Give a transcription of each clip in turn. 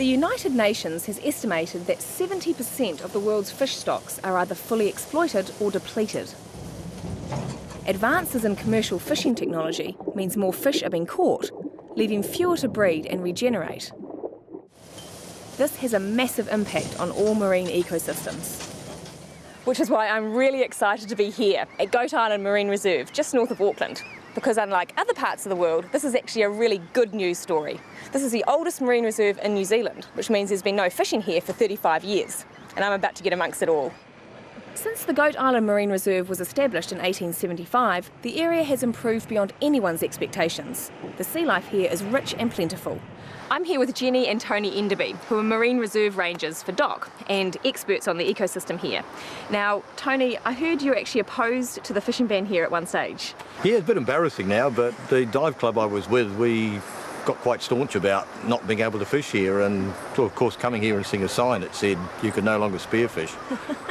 The United Nations has estimated that 70% of the world's fish stocks are either fully exploited or depleted. Advances in commercial fishing technology means more fish are being caught, leaving fewer to breed and regenerate. This has a massive impact on all marine ecosystems. Which is why I'm really excited to be here at Goat Island Marine Reserve, just north of Auckland. Because unlike other parts of the world, this is actually a really good news story. This is the oldest marine reserve in New Zealand, which means there's been no fishing here for 35 years. And I'm about to get amongst it all. Since the Goat Island Marine Reserve was established in 1875, the area has improved beyond anyone's expectations. The sea life here is rich and plentiful. I'm here with Jenny and Tony Enderby, who are marine reserve rangers for DOC and experts on the ecosystem here. Now, Tony, I heard you were actually opposed to the fishing ban here at one stage. Yeah, it's a bit embarrassing now, but the dive club I was with, we got quite staunch about not being able to fish here, and of course coming here and seeing a sign that said you could no longer spearfish,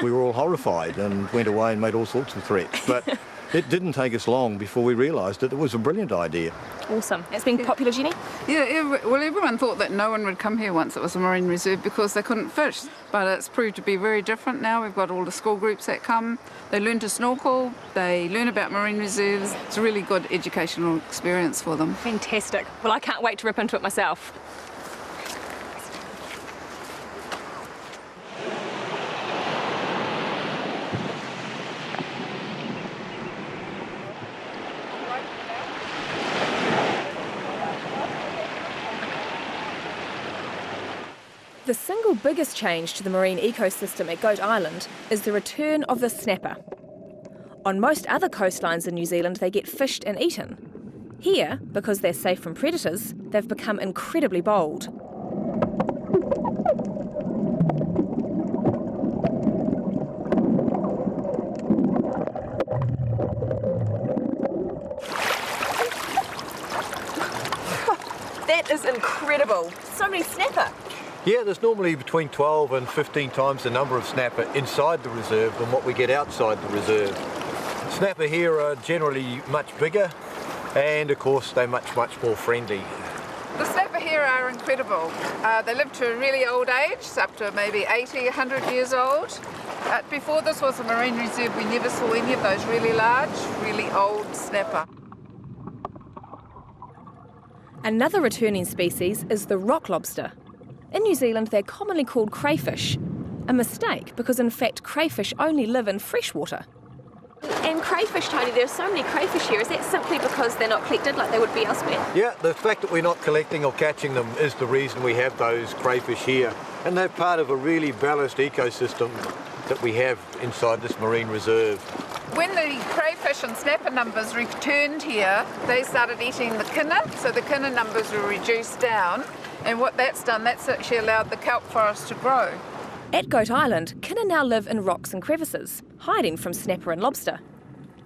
we were all horrified and went away and made all sorts of threats. But it didn't take us long before we realised that it was a brilliant idea. Awesome. It's been popular, Jenny? Yeah, well, everyone thought that no one would come here once it was a marine reserve because they couldn't fish. But it's proved to be very different now. We've got all the school groups that come. They learn to snorkel, they learn about marine reserves. It's a really good educational experience for them. Fantastic. Well, I can't wait to rip into it myself. The single biggest change to the marine ecosystem at Goat Island is the return of the snapper. On most other coastlines in New Zealand, they get fished and eaten. Here, because they're safe from predators, they've become incredibly bold. That is incredible. So many snapper. Yeah, there's normally between 12 and 15 times the number of snapper inside the reserve than what we get outside the reserve. Snapper here are generally much bigger, and of course they're much more friendly. The snapper here are incredible. They live to a really old age, up to maybe 80, 100 years old. Before this was a marine reserve, we never saw any of those really large, really old snapper. Another returning species is the rock lobster. In New Zealand, they're commonly called crayfish. A mistake, because in fact crayfish only live in freshwater. And crayfish, Tony, there are so many crayfish here. Is that simply because they're not collected like they would be elsewhere? Yeah, the fact that we're not collecting or catching them is the reason we have those crayfish here. And they're part of a really balanced ecosystem that we have inside this marine reserve. When the crayfish and snapper numbers returned here, they started eating the kinna, so the kinna numbers were reduced down. And what that's done, that's actually allowed the kelp forest to grow. At Goat Island, kinna now live in rocks and crevices, hiding from snapper and lobster.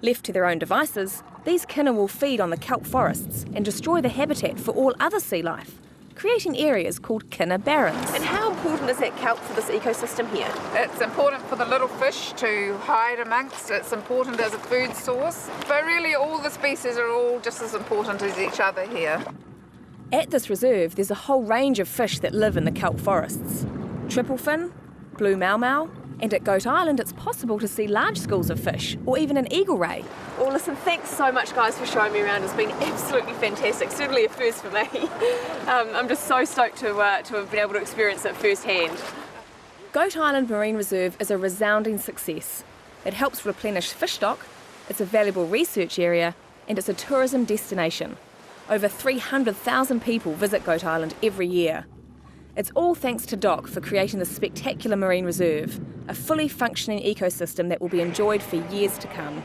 Left to their own devices, these kinna will feed on the kelp forests and destroy the habitat for all other sea life, creating areas called kinna barrens. And how important is that kelp for this ecosystem here? It's important for the little fish to hide amongst. It's important as a food source. But really all the species are all just as important as each other here. At this reserve, there's a whole range of fish that live in the kelp forests. Tripplefin, blue mau-mau, and at Goat Island it's possible to see large schools of fish, or even an eagle ray. Well, listen, thanks so much, guys, for showing me around. It's been absolutely fantastic, certainly a first for me. I'm just so stoked to have been able to experience it firsthand. Goat Island Marine Reserve is a resounding success. It helps replenish fish stock, it's a valuable research area, and it's a tourism destination. Over 300,000 people visit Goat Island every year. It's all thanks to DOC for creating this spectacular marine reserve, a fully functioning ecosystem that will be enjoyed for years to come.